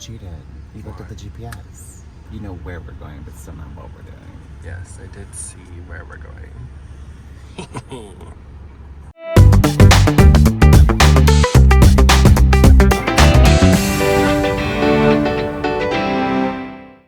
cheated. You looked at the GPS. You know where we're going, but still not what we're doing. Yes, I did see where we're going.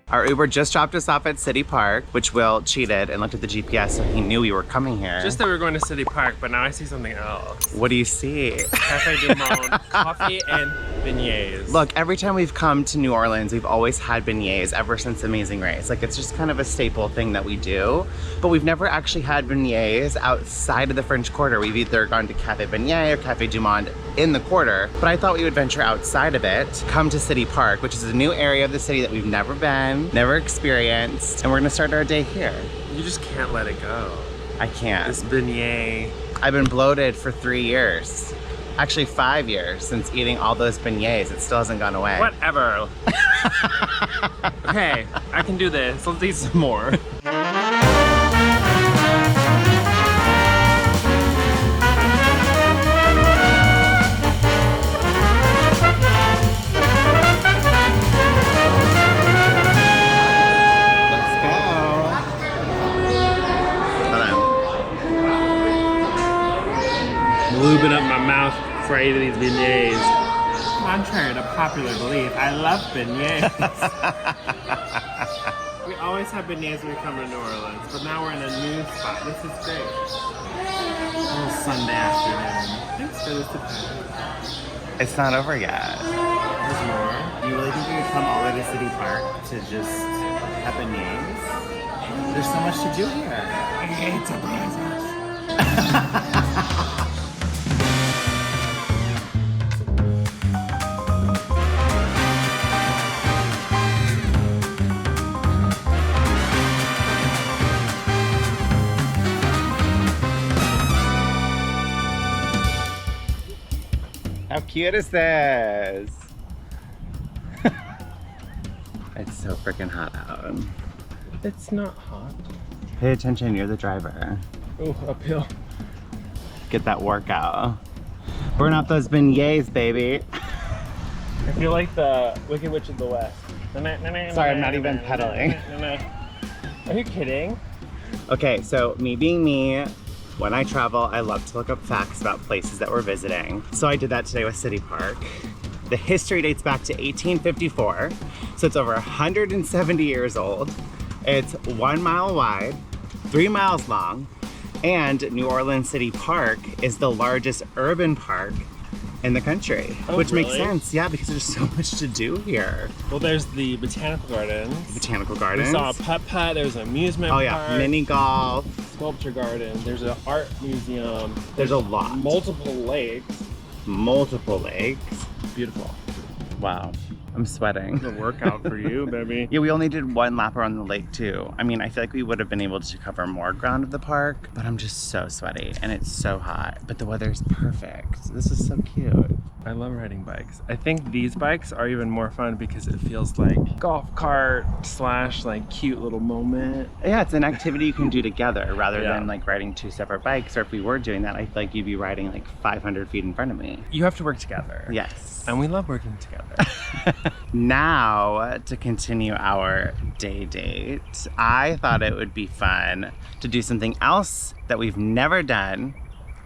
Our Uber just dropped us off at City Park, which Will cheated and looked at the GPS so he knew we were coming here. Just that we were going to City Park, but now I see something else. What do you see? Cafe Du Monde, coffee and beignets. Look, every time we've come to New Orleans, we've always had beignets ever since Amazing Race. Like, it's just kind of a staple thing that we do, but we've never actually had beignets outside of the French Quarter. We've either gone to Cafe Beignet or Cafe Du Monde in the quarter, but I thought we would venture outside of it, come to City Park, which is a new area of the city that we've never been, never experienced, and we're gonna start our day here. You just can't let it go. I can't. This beignet. I've been bloated for 3 years. Actually 5 years since eating all those beignets. It still hasn't gone away. Whatever. Okay, I can do this. Let's eat some more. Lubing up my mouth for eating these beignets. Contrary to popular belief, I love beignets. We always have beignets when we come to New Orleans, but now we're in a new spot. This is great. A little Sunday afternoon. Thanks for this surprise. It's not over yet. There's more. You really think you could come all the way to City Park to just have beignets? There's so much to do here. I hate surprises. How cute is this? It's so freaking hot out. It's not hot. Pay attention, you're the driver. Oh, uphill. Get that workout. Burn out those beignets, baby. I feel like the Wicked Witch of the West. Sorry, I'm not even pedaling. Are you kidding? Okay, so me being me, when I travel, I love to look up facts about places that we're visiting. So I did that today with City Park. The history dates back to 1854, so it's over 170 years old. It's 1 mile wide, 3 miles long, and New Orleans City Park is the largest urban park in the country, which makes sense, yeah, because there's so much to do here. Well, there's the botanical gardens. Botanical gardens. We saw a putt-putt, there's an amusement park. Oh yeah, mini golf. Sculpture garden, there's an art museum. There's a lot. Multiple lakes. Multiple lakes. Beautiful. Wow, I'm sweating. It's a workout for you, baby. Yeah, we only did 1 lap around the lake too. I mean, I feel like we would have been able to cover more ground of the park, but I'm just so sweaty and it's so hot, but the weather is perfect. This is so cute. I love riding bikes. I think these bikes are even more fun because it feels like golf cart / like cute little moment. Yeah, it's an activity you can do together rather than like riding 2 separate bikes. Or if we were doing that, I feel like you'd be riding like 500 feet in front of me. You have to work together. Yes. And we love working together. Now, to continue our day date, I thought it would be fun to do something else that we've never done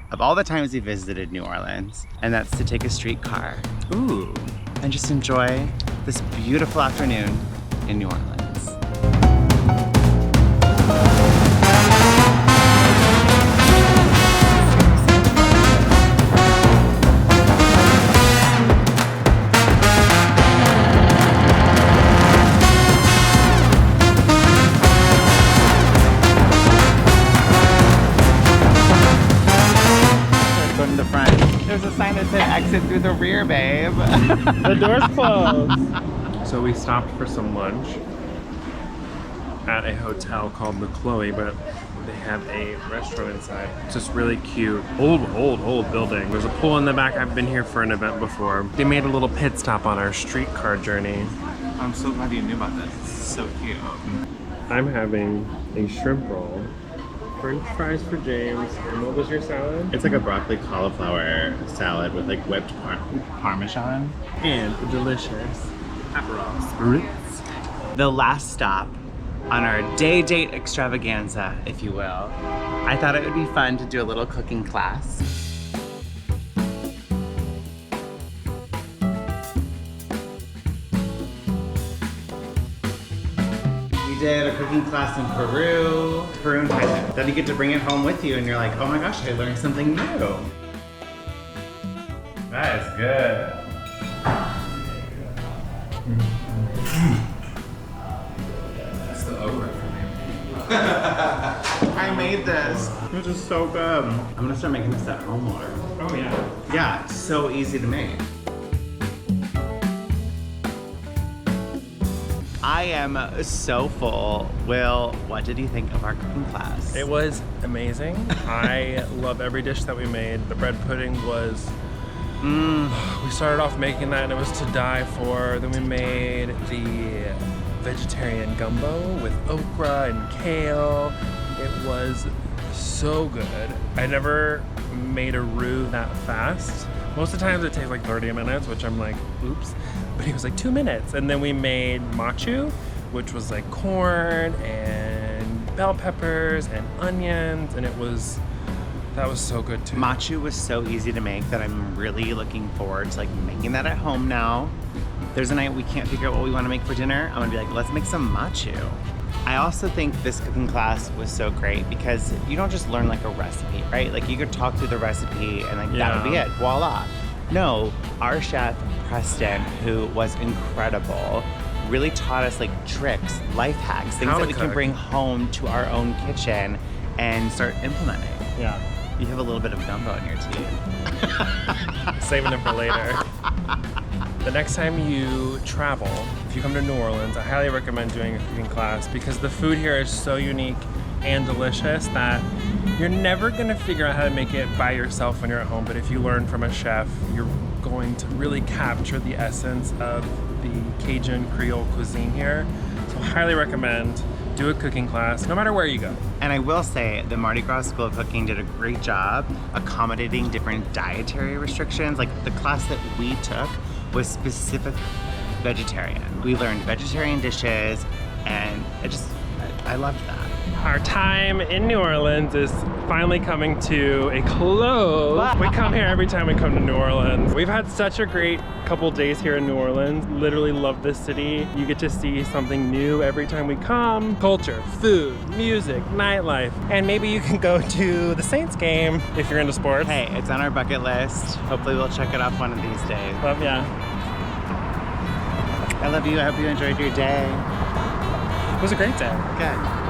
of all the times we visited New Orleans, and that's to take a streetcar. Ooh. And just enjoy this beautiful afternoon in New Orleans. There's a sign that said exit through the rear, babe. The door's closed. So we stopped for some lunch at a hotel called the Chloe, but they have a restaurant inside. It's just really cute. Old building. There's a pool in the back. I've been here for an event before. They made a little pit stop on our streetcar journey. I'm so glad you knew about this. It's so cute. I'm having a shrimp roll. French fries for James. And what was your salad? It's like a broccoli cauliflower salad with like whipped Parmesan. And delicious Aperol Spritz. The last stop on our day date extravaganza, if you will. I thought it would be fun to do a little cooking class. We did a cooking class in Peru and Thailand. Then you get to bring it home with you and you're like, oh my gosh, I learned something new. That is good. That's the okra for me. I made this. This is so good. I'm gonna start making this at home more. Oh yeah. Yeah, it's so easy to make. I am so full. Will, what did you think of our cooking class? It was amazing. I love every dish that we made. The bread pudding was, we started off making that and it was to die for. Then we made the vegetarian gumbo with okra and kale. It was so good. I never made a roux that fast. Most of the times it takes like 30 minutes, which I'm like, oops. But he was like 2 minutes. And then we made machu, which was like corn and bell peppers and onions. And that was so good too. Machu was so easy to make that I'm really looking forward to like making that at home now. There's a night we can't figure out what we want to make for dinner. I'm gonna be like, let's make some machu. I also think this cooking class was so great because you don't just learn like a recipe, right? Like you could talk through the recipe and like that would be it, voila. No, our chef, Preston, who was incredible, really taught us like tricks, life hacks, things that we can bring home to our own kitchen and start implementing. Yeah. You have a little bit of gumbo in your teeth. Saving it for later. The next time you travel, if you come to New Orleans, I highly recommend doing a cooking class because the food here is so unique and delicious that you're never gonna figure out how to make it by yourself when you're at home, but if you learn from a chef, you're going to really capture the essence of the Cajun Creole cuisine here. So highly recommend do a cooking class, no matter where you go. And I will say the Mardi Gras School of Cooking did a great job accommodating different dietary restrictions. Like the class that we took was specific vegetarian. We learned vegetarian dishes and I loved that. Our time in New Orleans is finally coming to a close. We come here every time we come to New Orleans. We've had such a great couple days here in New Orleans. Literally love this city. You get to see something new every time we come. Culture, food, music, nightlife. And maybe you can go to the Saints game if you're into sports. Hey, it's on our bucket list. Hopefully we'll check it off one of these days. Love ya. I love you. I hope you enjoyed your day. It was a great day. Good.